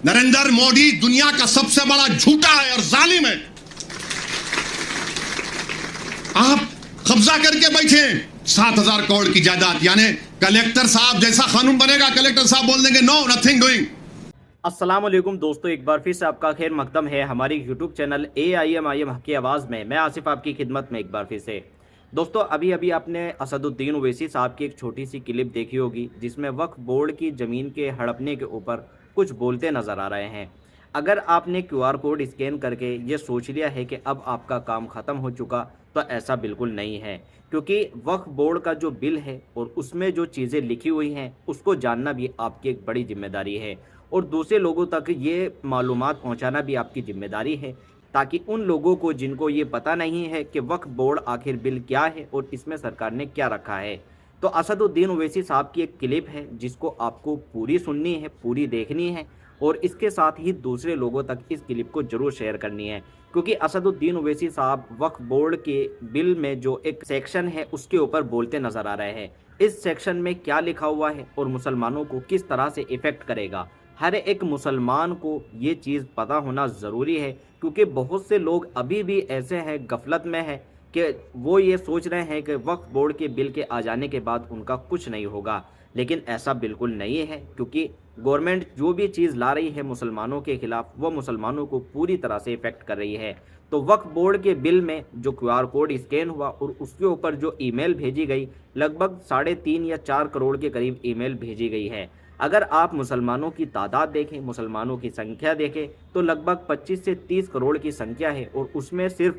नरेंद्र मोदी दुनिया का सबसे बड़ा झूठा है और जालिम है। आप कब्जा करके बैठे 7,000 करोड़ की जायदाद, यानी कलेक्टर साहब जैसा कानून बनेगा, कलेक्टर साहब बोल देंगे नो नथिंग डूइंग। अस्सलाम वालेकुम दोस्तों, एक बार फिर से आपका खैर मकदम है हमारी यूट्यूब चैनल AIM हक की आवाज़ में। मैं आसिफ आपकी खिदमत में एक बार फिर से। दोस्तों अभी आपने असदुद्दीन ओवैसी साहब की एक छोटी सी क्लिप देखी होगी जिसमें वक्फ बोर्ड की ज़मीन के हड़पने के ऊपर कुछ बोलते नज़र आ रहे हैं। अगर आपने QR कोड स्कैन करके ये सोच लिया है कि अब आपका काम ख़त्म हो चुका, तो ऐसा बिल्कुल नहीं है, क्योंकि वक्फ बोर्ड का जो बिल है और उसमें जो चीज़ें लिखी हुई हैं उसको जानना भी आपकी एक बड़ी जिम्मेदारी है और दूसरे लोगों तक ये मालूमात पहुंचाना भी आपकी जिम्मेदारी है, ताकि उन लोगों को जिनको ये पता नहीं है कि वक्फ बोर्ड आखिर बिल क्या है और इसमें सरकार ने क्या रखा है। तो असदुद्दीन ओवैसी साहब की एक क्लिप है जिसको आपको पूरी सुननी है, पूरी देखनी है और इसके साथ ही दूसरे लोगों तक इस क्लिप को ज़रूर शेयर करनी है, क्योंकि असदुद्दीन ओवैसी साहब वक्फ बोर्ड के बिल में जो एक सेक्शन है उसके ऊपर बोलते नज़र आ रहे हैं। इस सेक्शन में क्या लिखा हुआ है और मुसलमानों को किस तरह से इफ़ेक्ट करेगा, हर एक मुसलमान को ये चीज़ पता होना ज़रूरी है, क्योंकि बहुत से लोग अभी भी ऐसे हैं, गफलत में हैं कि वो ये सोच रहे हैं कि वक्फ बोर्ड के बिल के आ जाने के बाद उनका कुछ नहीं होगा, लेकिन ऐसा बिल्कुल नहीं है, क्योंकि गवर्नमेंट जो भी चीज़ ला रही है मुसलमानों के ख़िलाफ़ वो मुसलमानों को पूरी तरह से इफ़ेक्ट कर रही है। तो वक्फ बोर्ड के बिल में जो QR कोड स्कैन हुआ और उसके ऊपर जो ईमेल भेजी गई, लगभग 3.5 या 4 करोड़ के करीब ईमेल भेजी गई है। अगर आप मुसलमानों की तादाद देखें, मुसलमानों की संख्या देखें, तो लगभग 25 से 30 करोड़ की संख्या है और उसमें सिर्फ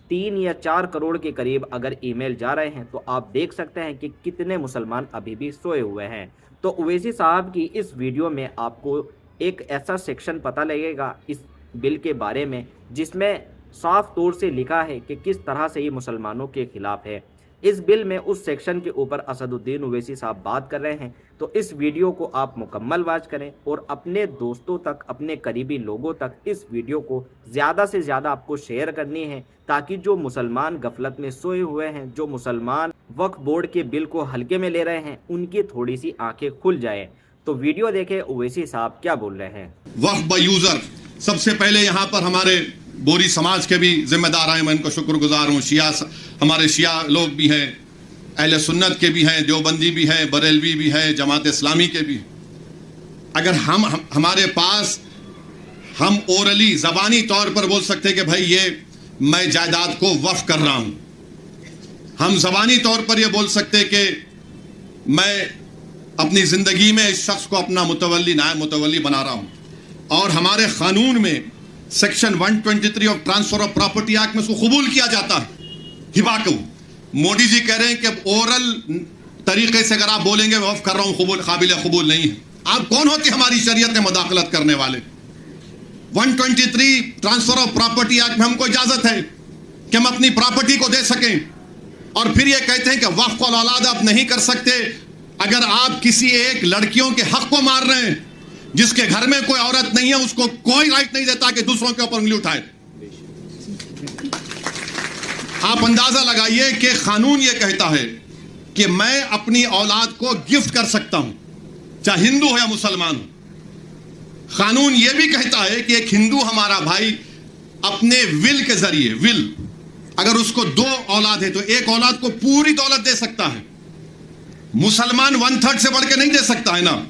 3 या 4 करोड़ के करीब अगर ईमेल जा रहे हैं, तो आप देख सकते हैं कि कितने मुसलमान अभी भी सोए हुए हैं। तो ओवैसी साहब की इस वीडियो में आपको एक ऐसा सेक्शन पता लगेगा इस बिल के बारे में जिसमें साफ तौर से लिखा है कि किस तरह से ये मुसलमानों के खिलाफ है। इस बिल में उस सेक्शन के ऊपर असदुद्दीन ओवैसी साहब बात कर रहे हैं, तो इस वीडियो को आप मुकम्मल वॉच करें और अपने दोस्तों तक, अपने करीबी लोगों तक इस वीडियो को ज़्यादा से ज़्यादा आपको शेयर करनी है, ताकि जो मुसलमान गफलत में सोए हुए हैं, जो मुसलमान वक्फ बोर्ड के बिल को हल्के में ले रहे हैं, उनकी थोड़ी सी आंखें खुल जाए। तो वीडियो देखें ओवैसी साहब क्या बोल रहे हैं। वक्फ बाय यूजर, सबसे पहले यहाँ पर हमारे बोरी समाज के भी जिम्मेदार हैं, मैं इनको शुक्रगुजार हूँ। हमारे शिया लोग भी हैं, अहले सुन्नत के भी हैं, देवबंदी भी हैं, बरेलवी भी हैं, जमात इस्लामी के भी। अगर हमारे पास हम ओरली ज़बानी तौर पर बोल सकते हैं कि भाई ये मैं जायदाद को वक्फ कर रहा हूँ, हम ज़बानी तौर पर ये बोल सकते हैं कि मैं अपनी ज़िंदगी में इस शख्स को अपना मुतवल्ली, नायब मुतवल्ली बना रहा हूँ। और हमारे क़ानून में section 123 of transfer of property act में उसको कबूल किया जाता है, हिबा को। मोदी जी कह रहे हैं कि ओरल तरीके से अगर आप बोलेंगे मैं वफ़ कर रहा हूं, काबिल कबूल नहीं है। आप कौन होते हमारी शरीयत में मुदाखलत करने वाले। 123 ट्रांसफर ऑफ प्रॉपर्टी एक्ट में हमको इजाजत है कि हम अपनी प्रॉपर्टी को दे सकें, और फिर ये कहते हैं कि वक्फ को औलाद आप नहीं कर सकते अगर आप किसी एक लड़कियों के हक को मार रहे हैं, जिसके घर में कोई औरत नहीं है, उसको कोई राइट नहीं देता कि दूसरों के ऊपर उंगली उठाए। आप अंदाजा लगाइए कि कानून यह कहता है कि मैं अपनी औलाद को गिफ्ट कर सकता हूं, चाहे हिंदू हो या मुसलमान हो। कानून यह भी कहता है कि एक हिंदू हमारा भाई अपने विल के जरिए, अगर उसको 2 औलाद है तो एक औलाद को पूरी दौलत दे सकता है। मुसलमान 1/3 से बढ़ के नहीं दे सकता है ना।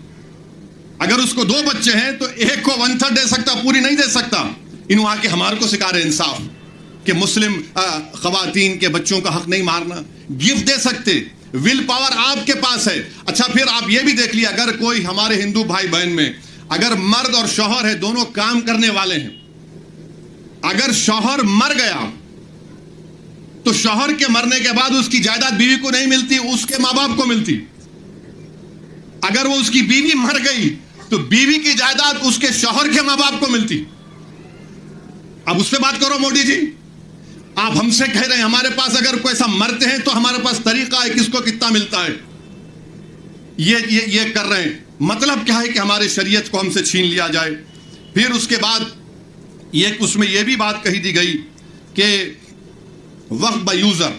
अगर उसको 2 बच्चे हैं तो एक को 1/3 दे सकता, पूरी नहीं दे सकता। इन वहां के हमारे को सिखा रहे इंसाफ कि मुस्लिम खवातीन के बच्चों का हक नहीं मारना, गिफ्ट दे सकते। विल पावर आपके पास है। अच्छा, फिर आप ये भी देख लिया, अगर कोई हमारे हिंदू भाई बहन में अगर मर्द और शौहर है, दोनों काम करने वाले हैं, अगर शौहर मर गया तो शौहर के मरने के बाद उसकी जायदाद बीवी को नहीं मिलती, उसके मां बाप को मिलती। अगर वो उसकी बीवी मर गई तो बीवी की जायदाद उसके शौहर के मां बाप को मिलती। अब उस पर बात करो मोदी जी। आप हमसे कह रहे हैं हमारे पास अगर कोई ऐसा मरते हैं तो हमारे पास तरीका है किसको कितना मिलता है। ये कर रहे हैं। मतलब क्या है कि हमारे शरीयत को हमसे छीन लिया जाए। फिर उसके बाद उसमें यह भी बात कही दी गई कि वक्फ बाय यूजर,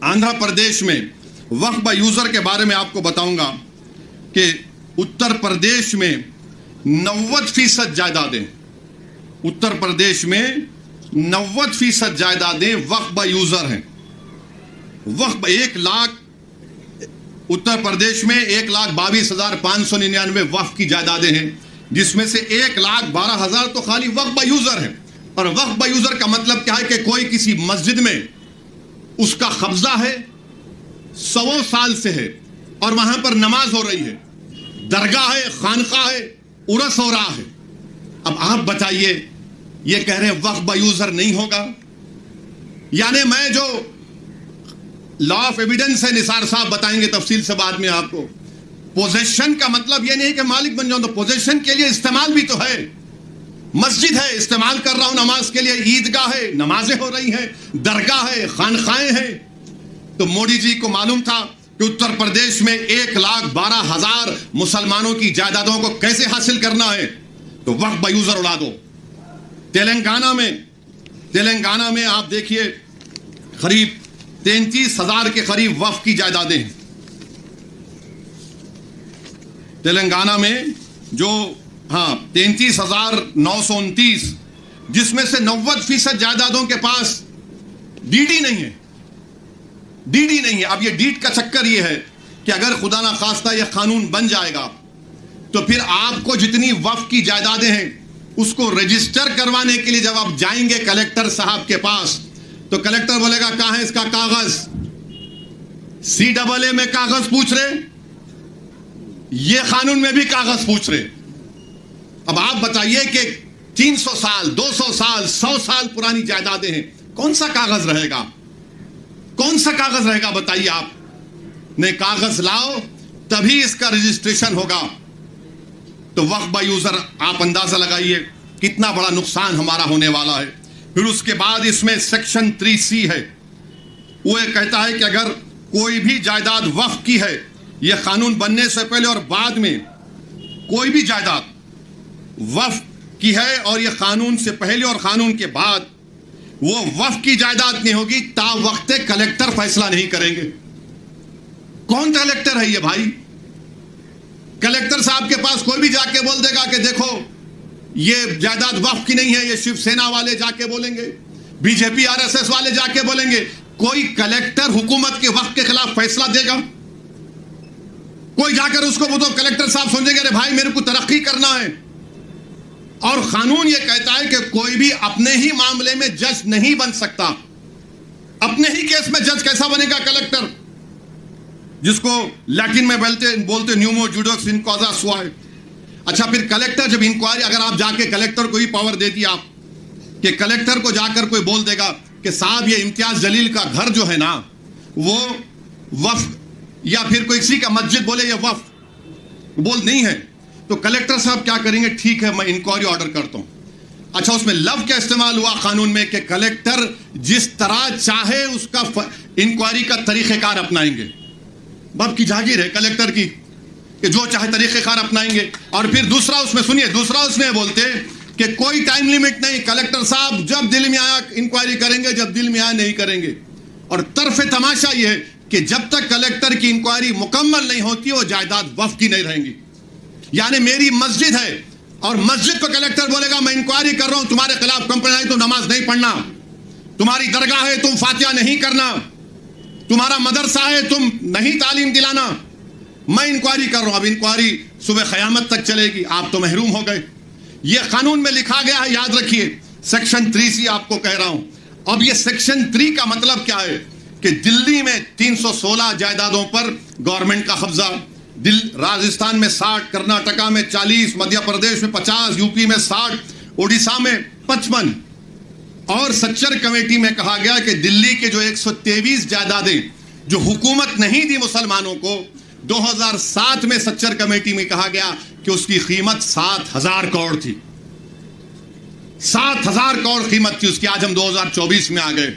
आंध्र प्रदेश में वक्फ बाय यूजर के बारे में आपको बताऊंगा कि उत्तर प्रदेश में 90% जायदादें उत्तर प्रदेश में 90% जायदादें वक्फ बाय यूजर हैं। वक्फ 1 लाख उत्तर प्रदेश में 1,22,599 वक्फ की जायदादें हैं, जिसमें से 1,12,000 तो खाली वक्फ बाय यूजर हैं। और वक्फ बाय यूजर का मतलब क्या है कि कोई किसी मस्जिद में उसका कब्जा है, 100 साल से है और वहां पर नमाज हो रही है, दरगाह है, खानका है, उरस हो रहा है। अब आप बताइए, ये कह रहे हैं वक्फ बाय यूजर नहीं होगा। यानी मैं जो लॉ ऑफ एविडेंस है, निसार साहब बताएंगे तफसील से बाद में आपको। पोजेशन का मतलब यह नहीं कि मालिक बन जाऊं, तो पोजेशन के लिए इस्तेमाल भी तो है। मस्जिद है, इस्तेमाल कर रहा हूं नमाज के लिए, ईदगाह है, नमाजें हो रही हैं, दरगाह है, खानखाएं हैं। तो मोदी जी को मालूम था कि उत्तर प्रदेश में 1,12,000 मुसलमानों की जायदादों को कैसे हासिल करना है, तो वक्फ बाय यूजर उड़ा दो। तेलंगाना में आप देखिए करीब 33,000 के करीब वक्फ की जायदादें हैं। तेलंगाना में जो 33,929, जिसमें से 90% जायदादों के पास डीडी नहीं है। डीडी नहीं है। अब ये डीड का चक्कर ये है कि अगर खुदा ना खास्ता ये कानून बन जाएगा तो फिर आपको जितनी वक्फ की जायदादें हैं उसको रजिस्टर करवाने के लिए जब आप जाएंगे कलेक्टर साहब के पास, तो कलेक्टर बोलेगा कहां है इसका कागज। CAA में कागज पूछ रहे, ये कानून में भी कागज पूछ रहे। अब आप बताइए कि 300 साल, 200 साल, 100 साल पुरानी जायदादें हैं, कौन सा कागज रहेगा? कौन सा कागज रहेगा बताइए आप। नहीं, कागज लाओ तभी इसका रजिस्ट्रेशन होगा। तो वक्फ बाय यूजर आप अंदाजा लगाइए कितना बड़ा नुकसान हमारा होने वाला है। फिर उसके बाद इसमें सेक्शन 3C है, वो ये कहता है कि अगर कोई भी जायदाद वक्फ की है, यह कानून बनने से पहले और बाद में कोई भी जायदाद वक्फ की है और यह कानून से पहले और कानून के बाद वो वक्फ की जायदाद नहीं होगी ता वक्त कलेक्टर फैसला नहीं करेंगे। कौन कलेक्टर है ये भाई? कलेक्टर साहब के पास कोई भी जाके बोल देगा कि देखो ये जायदाद वक्फ की नहीं है, ये शिवसेना वाले जाके बोलेंगे, बीजेपी RSS वाले जाके बोलेंगे। कोई कलेक्टर हुकूमत के वक्फ के खिलाफ फैसला देगा? कोई जाकर उसको वो तो कलेक्टर साहब समझेंगे अरे भाई मेरे को तरक्की करना है। और कानून ये कहता है कि कोई भी अपने ही मामले में जज नहीं बन सकता। अपने ही केस में जज कैसा बनेगा कलेक्टर, जिसको लैटिन में बोलते न्यूमो जुडोक्स इन कॉजा सुआए। अच्छा, फिर कलेक्टर जब इंक्वायरी, अगर आप जाके कलेक्टर को ही पावर दे दी आप कि कलेक्टर को जाकर कोई बोल देगा कि साहब ये इम्तियाज जलील का घर जो है ना वो वक्फ, या फिर कोई किसी का मस्जिद बोले ये वक्फ बोल नहीं है, तो कलेक्टर साहब क्या करेंगे? ठीक है, मैं इंक्वायरी ऑर्डर करता हूं। अच्छा, उसमें लव का इस्तेमाल हुआ कानून में कि कलेक्टर जिस तरह चाहे उसका इंक्वायरी का तरीक़ेकार अपनाएंगे। बाप की जागीर है कलेक्टर की कि जो चाहे तरीक़ेकार अपनाएंगे। और फिर दूसरा उसमें सुनिए, दूसरा उसमें बोलते कि कोई टाइम लिमिट नहीं, कलेक्टर साहब जब दिल में आया इंक्वायरी करेंगे, जब दिल में आया नहीं करेंगे। और तरफे तमाशा ये है कि जब तक कलेक्टर की इंक्वायरी मुकम्मल नहीं होती वो जायदाद वक्फ की नहीं रहेंगी। यानी मेरी मस्जिद है और मस्जिद को कलेक्टर बोलेगा मैं इंक्वायरी कर रहा हूं, तुम्हारे खिलाफ कंप्लेंट आई, तुम नमाज नहीं पढ़ना, तुम्हारी दरगाह है तुम फातिहा नहीं करना, तुम्हारा मदरसा है तुम नहीं तालीम दिलाना, मैं इंक्वायरी कर रहा हूं। अब इंक्वायरी सुबह क़यामत तक चलेगी, आप तो महरूम हो गए। यह कानून में लिखा गया है, याद रखिए, सेक्शन 3C आपको कह रहा हूं। अब यह सेक्शन 3 का मतलब क्या है कि दिल्ली में 316 जायदादों पर गवर्नमेंट का कब्जा, राजस्थान में 60, कर्नाटका में 40, मध्य प्रदेश में 50, यूपी में 60, उड़ीसा में 55। और सच्चर कमेटी में कहा गया कि दिल्ली के जो 123 जायदादें जो हुकूमत नहीं दी मुसलमानों को, 2007 में सच्चर कमेटी में कहा गया कि उसकी कीमत 7,000 करोड़ थी। 7,000 करोड़ कीमत थी उसकी। आज हम 2024 में आ गए।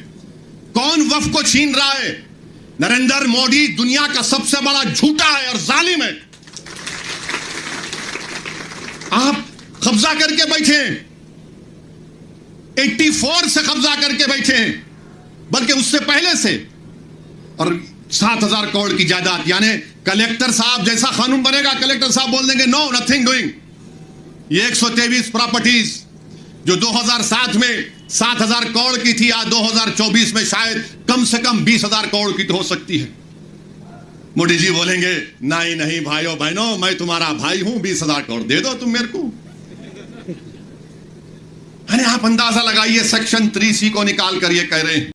कौन वक्फ को छीन रहा है? नरेंद्र मोदी दुनिया का सबसे बड़ा झूठा है और जालिम है। आप कब्जा करके बैठे हैं, 84 से कब्जा करके बैठे हैं, बल्कि उससे पहले से। और 7,000 करोड़ की जायदाद, यानी कलेक्टर साहब जैसा कानून बनेगा कलेक्टर साहब बोल देंगे नो नथिंग डूइंग, ये 123 प्रॉपर्टीज जो 2007 में 7,000 करोड़ की थी, आज 2024 में शायद कम से कम 20,000 करोड़ की तो हो सकती है। मोदी जी बोलेंगे नहीं नहीं भाइयों बहनों, मैं तुम्हारा भाई हूं, 20,000 करोड़ दे दो तुम मेरे को। अरे आप अंदाजा लगाइए, सेक्शन 3C को निकाल कर ये कह रहे हैं